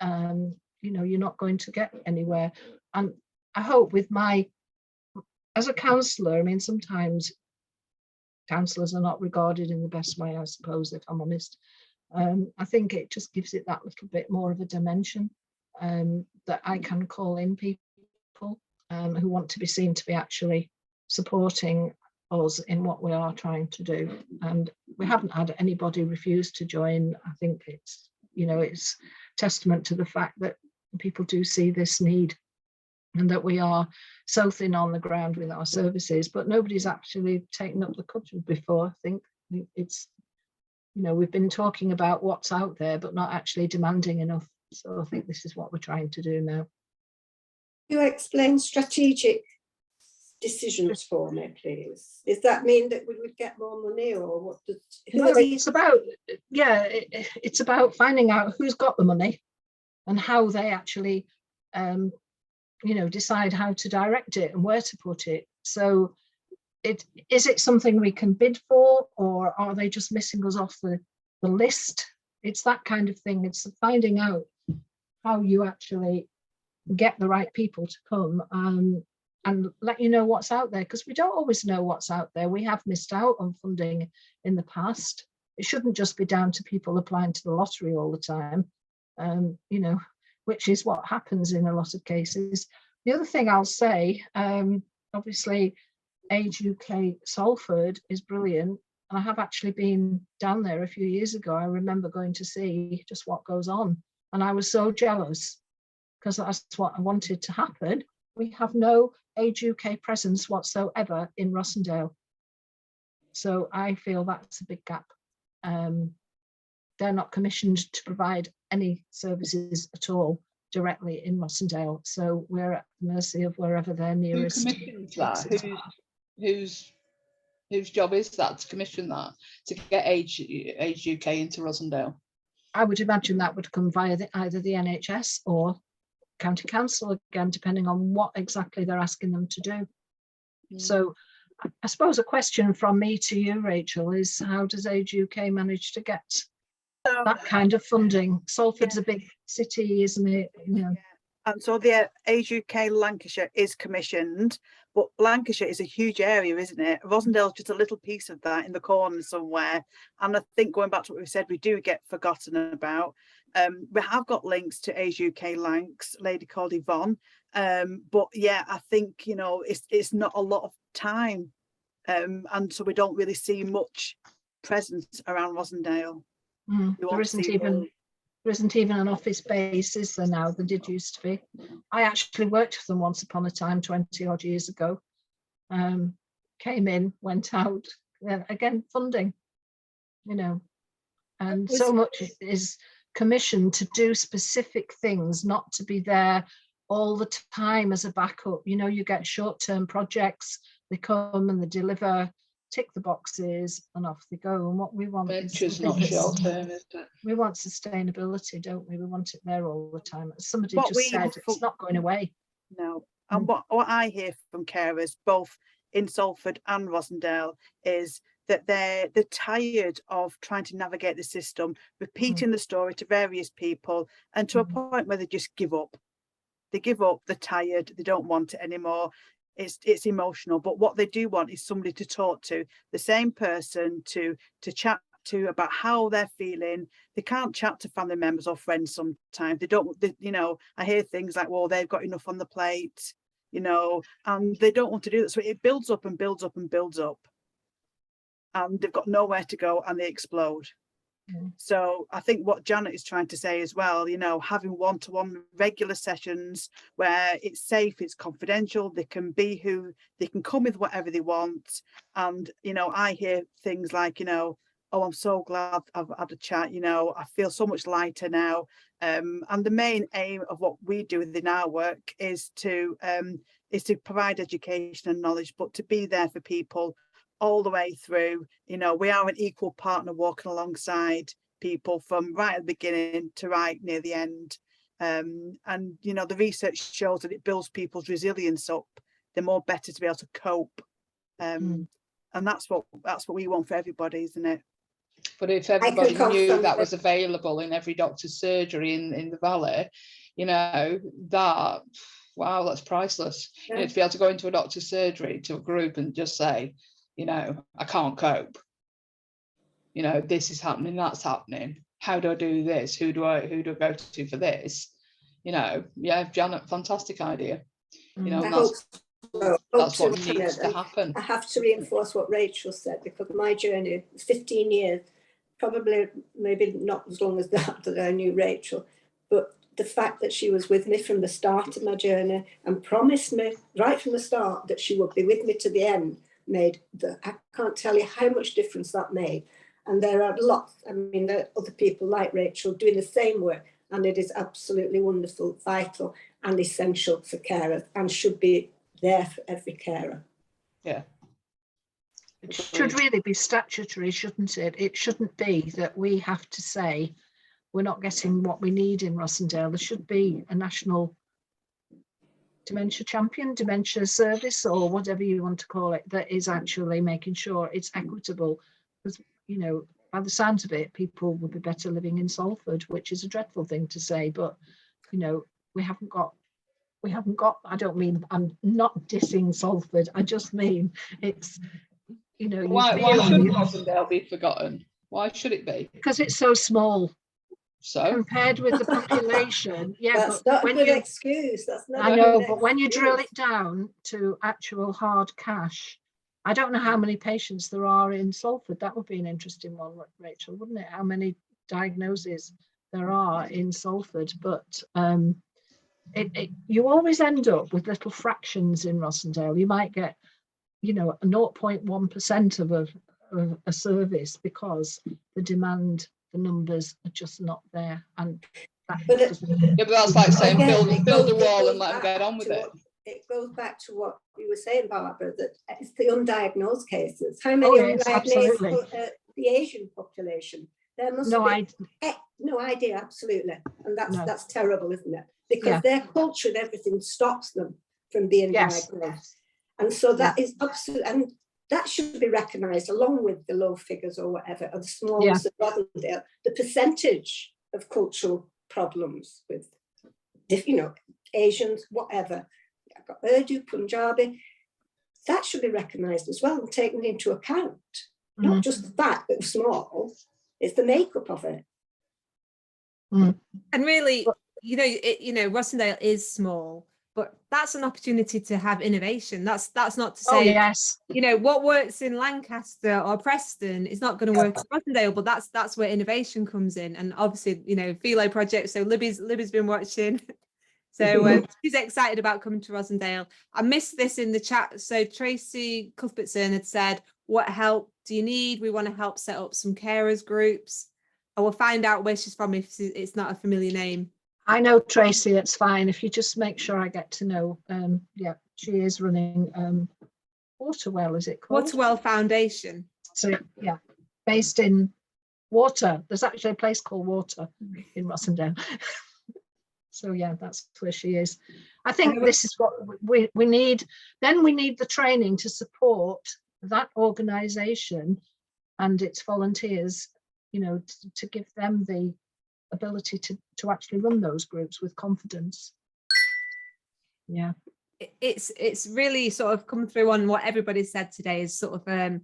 you know, you're not going to get anywhere. And I hope with as a councillor, I mean, sometimes councillors are not regarded in the best way, I suppose, if I'm honest. I think it just gives it that little bit more of a dimension that I can call in people who want to be seen to be actually supporting us in what we are trying to do. And we haven't had anybody refuse to join. I think it's, you know, it's testament to the fact that people do see this need and that we are so thin on the ground with our services, but nobody's actually taken up the cudgel before. I think it's, you know, we've been talking about what's out there, but not actually demanding enough. So I think this is what we're trying to do now. You explain strategic decisions for me, please. Does that mean that we would get more money, or what does? Well, it's about, yeah, it's about finding out who's got the money and how they actually, you know, decide how to direct it and where to put it. So is it something we can bid for, or are they just missing us off the list? It's that kind of thing. It's finding out how you actually get the right people to come and let you know what's out there, because we don't always know what's out there. We have missed out on funding in the past. It shouldn't just be down to people applying to the lottery all the time, you know, which is what happens in a lot of cases. The other thing I'll say, obviously, Age UK Salford is brilliant. And I have actually been down there a few years ago. I remember going to see just what goes on. And I was so jealous because that's what I wanted to happen. We have no Age UK presence whatsoever in Rossendale. So I feel that's a big gap. They're not commissioned to provide any services at all directly in Rossendale. So we're at the mercy of wherever they're nearest. Who commissions that? Whose job is that to commission that, to get Age UK into Rossendale? I would imagine that would come via either the NHS or County Council, again, depending on what exactly they're asking them to do. So I suppose a question from me to you, Rachel, is how does Age UK manage to get that kind of funding? Salford's a big city, isn't it? You know. And so the Age UK Lancashire is commissioned, but Lancashire is a huge area, isn't it? Rossendale's just a little piece of that in the corner somewhere. And I think going back to what we said, we do get forgotten about. We have got links to Age UK Lancs, a lady called Yvonne. But yeah, I think, you know, it's not a lot of time. And so we don't really see much presence around Rossendale. There isn't even an office base, is there now? There did used to be. I actually worked for them once upon a time, 20 odd years ago. Came in, went out, again, funding, you know. And so much is commissioned to do specific things, not to be there all the time as a backup. You know, you get short-term projects, they come and they deliver, tick the boxes and off they go. And what we want is not short term, is it? We want sustainability, don't we? We want it there all the time. As somebody just said, it's not going away. No. And what I hear from carers, both in Salford and Rossendale, is that they're tired of trying to navigate the system, repeating the story to various people, and to a point where they just give up. They give up, they're tired, they don't want it anymore. It's emotional, but what they do want is somebody to talk to, the same person to chat to about how they're feeling. They can't chat to family members or friends sometimes. You know, I hear things like, well, they've got enough on the plate, you know, and they don't want to do that. So it builds up and builds up and builds up. And they've got nowhere to go and they explode. So I think what Janet is trying to say as well, you know, having one-to-one regular sessions where it's safe, it's confidential, they can be who they can come with whatever they want. And, you know, I hear things like, you know, oh, I'm so glad I've had a chat, you know, I feel so much lighter now. And the main aim of what we do within our work is to provide education and knowledge, but to be there for people all the way through. You know, we are an equal partner walking alongside people from right at the beginning to right near the end. And, you know, the research shows that it builds people's resilience up. They're more better to be able to cope. And that's what we want for everybody, isn't it? But if everybody knew that was available in every doctor's surgery in the Valley, you know, that, wow, that's priceless. Yeah. You know, to be able to go into a doctor's surgery to a group and just say, you know, I can't cope. You know, this is happening, that's happening. How do I do this? Who do I go to for this? You know, yeah, Janet, fantastic idea. You know, that's what needs to happen. I have to reinforce what Rachel said, because my journey was 15 years, probably maybe not as long as that I knew Rachel, but the fact that she was with me from the start of my journey and promised me right from the start that she would be with me to the end I can't tell you how much difference that made. And there are lots, I mean, there are other people like Rachel doing the same work, and it is absolutely wonderful, vital and essential for carers, and should be there for every carer. Yeah. It should really be statutory, shouldn't it? It shouldn't be that we have to say we're not getting what we need in Rossendale. There should be a national dementia champion, dementia service, or whatever you want to call it, that is actually making sure it's equitable. Because, you know, by the sounds of it, people would be better living in Salford, which is a dreadful thing to say, but, you know, we haven't got, I don't mean, I'm not dissing Salford, I just mean it's, you know. Why should Rossendale be forgotten? Why should it be? Because it's so small. So compared with the population, yeah, that's but not when a good excuse. That's not. I know, but when you drill it down to actual hard cash, I don't know how many patients there are in Salford. That would be an interesting one, Rachel, wouldn't it? How many diagnoses there are in Salford? But you always end up with little fractions in Rossendale. You might get, you know, 0.1% of a service because the demand, the numbers are just not there. And that but that's like saying build a wall and let them get on with it. It goes back to what you were saying, Barbara, that it's the undiagnosed cases. How many undiagnosed the Asian population? There must be no idea, absolutely. And that's terrible, isn't it? Because their culture and everything stops them from being diagnosed. And so that is absolute, and that should be recognised along with the low figures or whatever, or the smallness of Rossendale, the percentage of cultural problems with, you know, Asians, whatever. I've got Urdu, Punjabi. That should be recognised as well and taken into account. Not just the fact that it's small, it's the makeup of it. And really, you know, Rossendale is small, but that's an opportunity to have innovation. That's not to say, you know, what works in Lancaster or Preston is not going to work in Rossendale, but that's where innovation comes in. And obviously, you know, Philo project. So Libby's been watching. So she's excited about coming to Rossendale. I missed this in the chat. So Tracy Cuthbertson had said, what help do you need? We want to help set up some carers groups. I will find out where she's from if it's not a familiar name. I know Tracy, it's fine. If you just make sure I get to know, she is running Waterwell, is it called? Waterwell Foundation. So yeah, based in Water. There's actually a place called Water in Rossendale. So yeah, that's where she is. I think this is what we need. Then we need the training to support that organisation and its volunteers, you know, to give them the ability to actually run those groups with confidence. Yeah, it's really sort of come through on what everybody said today, is sort of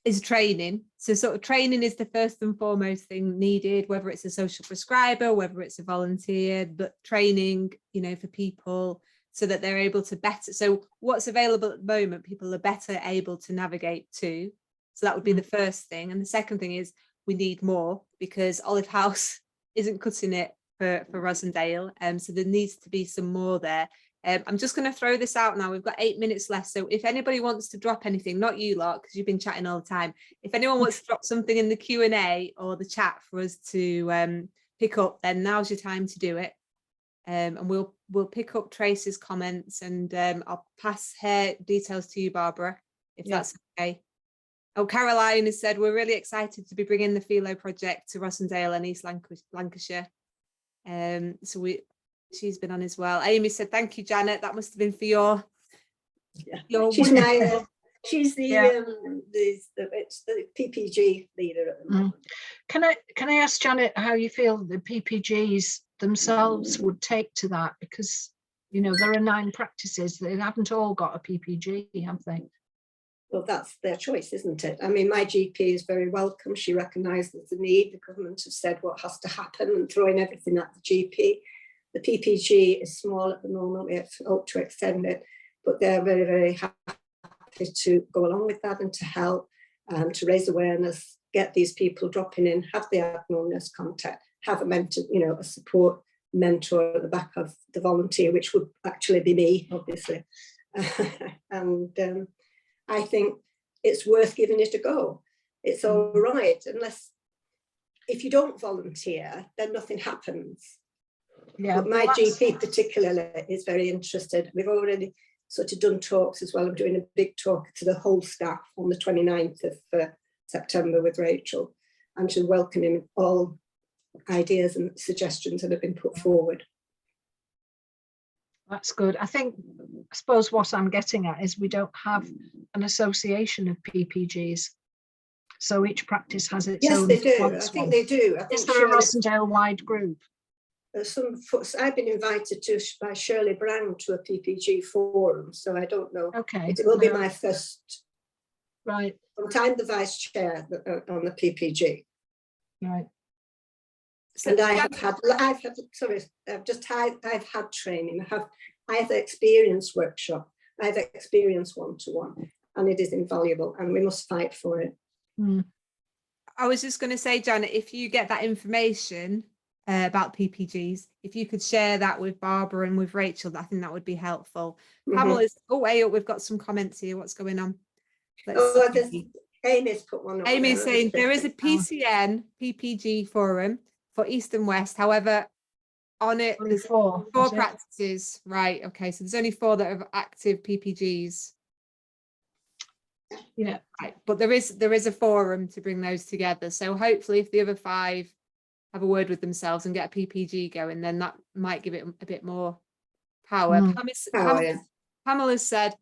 is training. So sort of training is the first and foremost thing needed, whether it's a social prescriber, whether it's a volunteer, but training, you know, for people so that they're able to better. So what's available at the moment, people are better able to navigate to. So that would be the first thing. And the second thing is we need more, because Olive House isn't cutting it for Rossendale. So there needs to be some more there. I'm just going to throw this out now. We've got 8 minutes left. So if anybody wants to drop anything, not you lot, because you've been chatting all the time. If anyone wants to drop something in the Q&A or the chat for us to pick up, then now's your time to do it. And we'll pick up Tracy's comments, and I'll pass her details to you, Barbara, if that's okay. Oh, Caroline has said, we're really excited to be bringing the Philo project to Rossendale and East Lancashire. So she's been on as well. Amy said, thank you, Janet. That must have been for your She's my she's it's the PPG leader at the moment. Can I ask Janet how you feel the PPGs themselves would take to that? Because, you know, there are 9 practices, they haven't all got a PPG, have they? Well, that's their choice, isn't it? I mean, my GP is very welcome. She recognises the need. The government have said what has to happen and throwing everything at the GP. The PPG is small at the moment. We have hoped to extend it, but they're very, very happy to go along with that and to help, to raise awareness, get these people dropping in, have the admin nurse contact, have a mentor, you know, a support mentor at the back of the volunteer, which would actually be me, obviously. And I think it's worth giving it a go. It's all right, unless if you don't volunteer, then nothing happens. Yeah, but my GP particularly is very interested. We've already sort of done talks as well. I'm doing a big talk to the whole staff on the 29th of September with Rachel, and she's welcoming all ideas and suggestions that have been put forward. That's good. I suppose what I'm getting at is we don't have an association of PPGs. So each practice has its own. Yes, they do. I think they do. I think is there a Rossendale wide group? I've been invited by Shirley Brown to a PPG forum, so I don't know. Okay. It will be my first. Right. I'm the vice chair on the PPG. Right. So and I've had training. I have experience workshop. I have experience one-to-one, and it is invaluable, and we must fight for it. I was just going to say, Janet, if you get that information about PPGs, if you could share that with Barbara and with Rachel, I think that would be helpful. Pamela's, we've got some comments here. What's going on? Amy's put one up. Amy's saying there is a PCN PPG forum for East and West. However, on it, there's four practices. Right. Okay. So there's only 4 that have active PPGs. Yeah. Right. But there is a forum to bring those together. So hopefully if the other 5 have a word with themselves and get a PPG going, then that might give it a bit more power. Pamela said,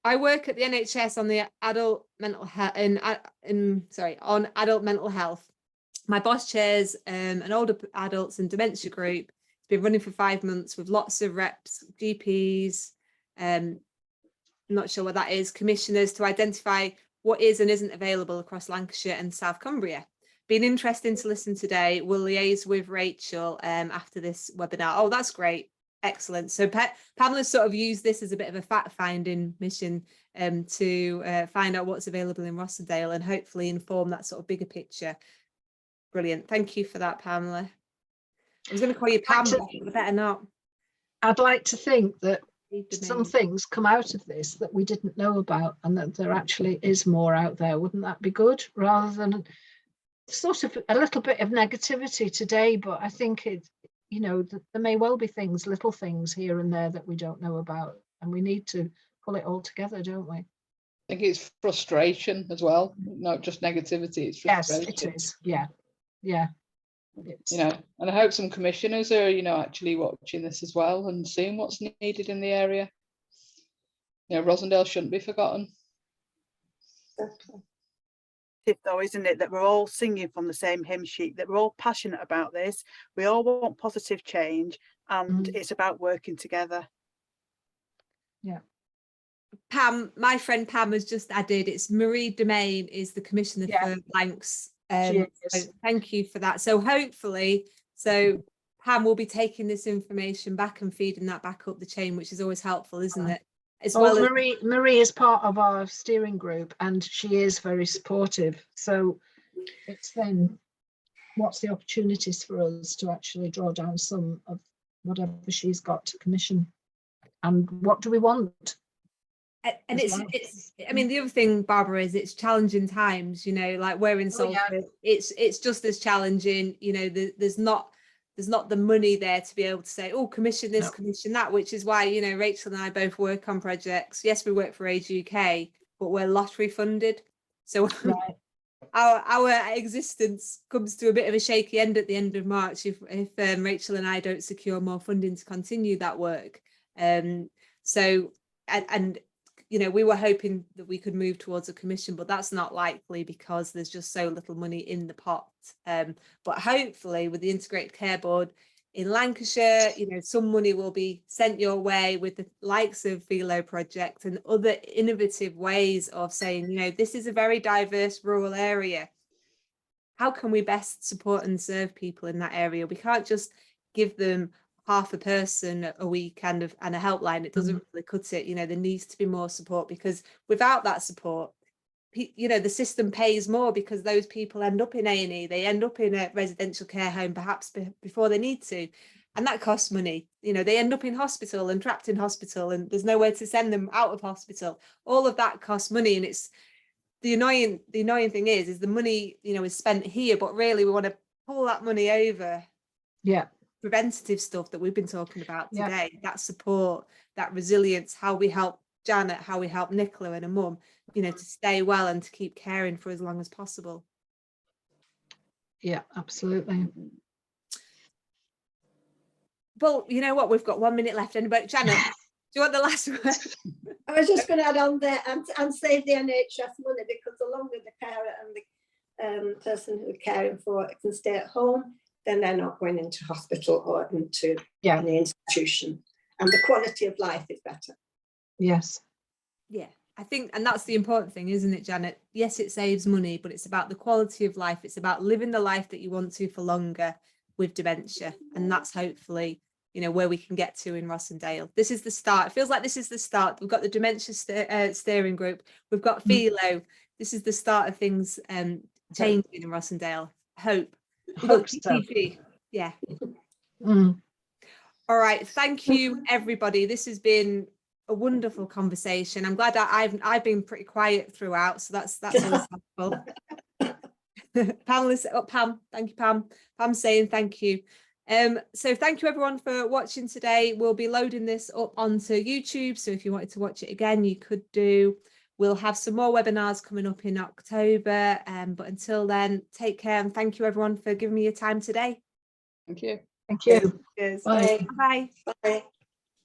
I work at the NHS on the adult mental health on adult mental health. My boss chairs an older adults and dementia group. It's been running for 5 months with lots of reps, GPs, I'm not sure what that is, commissioners, to identify what is and isn't available across Lancashire and South Cumbria. Been interesting to listen today. We'll liaise with Rachel after this webinar. Oh, that's great. Excellent. So Pamela's sort of used this as a bit of a fact-finding mission to find out what's available in Rossendale and hopefully inform that sort of bigger picture. Brilliant. Thank you for that, Pamela. I was going to call you Pam, but I better not. I'd like to think that some things come out of this that we didn't know about, and that there actually is more out there. Wouldn't that be good? Rather than sort of a little bit of negativity today, but I think it, you know, there may well be things, little things here and there that we don't know about, and we need to pull it all together, don't we? I think it's frustration as well, not just negativity. It's frustration. Yes, it is. Yeah. You know, and I hope some commissioners are, you know, actually watching this as well and seeing what's needed in the area. You know, Rossendale shouldn't be forgotten. though, isn't it, that we're all singing from the same hymn sheet, that we're all passionate about this, we all want positive change, and it's about working together. Yeah. Pam, my friend Pam has just added, it's Marie Domain is the Commissioner for Lancs. So thank you for that. So hopefully, Pam will be taking this information back and feeding that back up the chain, which is always helpful, isn't it? As well as Marie is part of our steering group, and she is very supportive. So it's then, what's the opportunities for us to actually draw down some of whatever she's got to commission, and what do we want? And it's I mean, the other thing, Barbara, is it's challenging times, you know, like we're in Salford, it's just as challenging, you know, there's not the money there to be able to say, oh, commission this, commission that, which is why, you know, Rachel and I both work on projects. Yes, we work for Age UK, but we're lottery funded. So our existence comes to a bit of a shaky end at the end of March if Rachel and I don't secure more funding to continue that work. So you know, we were hoping that we could move towards a commission, but that's not likely because there's just so little money in the pot. But hopefully with the Integrated Care Board in Lancashire, you know, some money will be sent your way with the likes of Philo Project and other innovative ways of saying, you know, this is a very diverse rural area. How can we best support and serve people in that area? We can't just give them half a person a week and a helpline. It doesn't really cut it. You know, there needs to be more support, because without that support, you know, the system pays more because those people end up in A&E, they end up in a residential care home perhaps before they need to, and that costs money. You know, they end up in hospital and trapped in hospital, and there's nowhere to send them out of hospital. All of that costs money, and it's the annoying thing is the money, you know, is spent here, but really we want to pull that money over. Preventative stuff that we've been talking about today, that support, that resilience, how we help Janet, how we help Nicola and her mum, you know, to stay well and to keep caring for as long as possible. Yeah, absolutely. Well, you know what, we've got 1 minute left. Anybody? Janet, do you want the last word? I was just going to add on there and save the NHS money, because the longer the carer and the person who are caring for it can stay at home, then they're not going into hospital or into any institution, and the quality of life is better. Yes. Yeah, I think, and that's the important thing, isn't it, Janet? Yes, it saves money, but it's about the quality of life. It's about living the life that you want to for longer with dementia, and that's hopefully, you know, where we can get to in Rossendale. This is the start. It feels like this is the start. We've got the dementia steering group. We've got Philo. This is the start of things changing in Rossendale. Hope. Hope so. Yeah. All right. Thank you, everybody. This has been a wonderful conversation. I'm glad I've been pretty quiet throughout, so that's always helpful. Pam, thank you, Pam. Pam saying thank you. So thank you everyone for watching today. We'll be loading this up onto YouTube, so if you wanted to watch it again, you could do. We'll have some more webinars coming up in October, but until then, take care, and thank you everyone for giving me your time today. Thank you. Thank you. Cheers. Bye. Bye. Bye.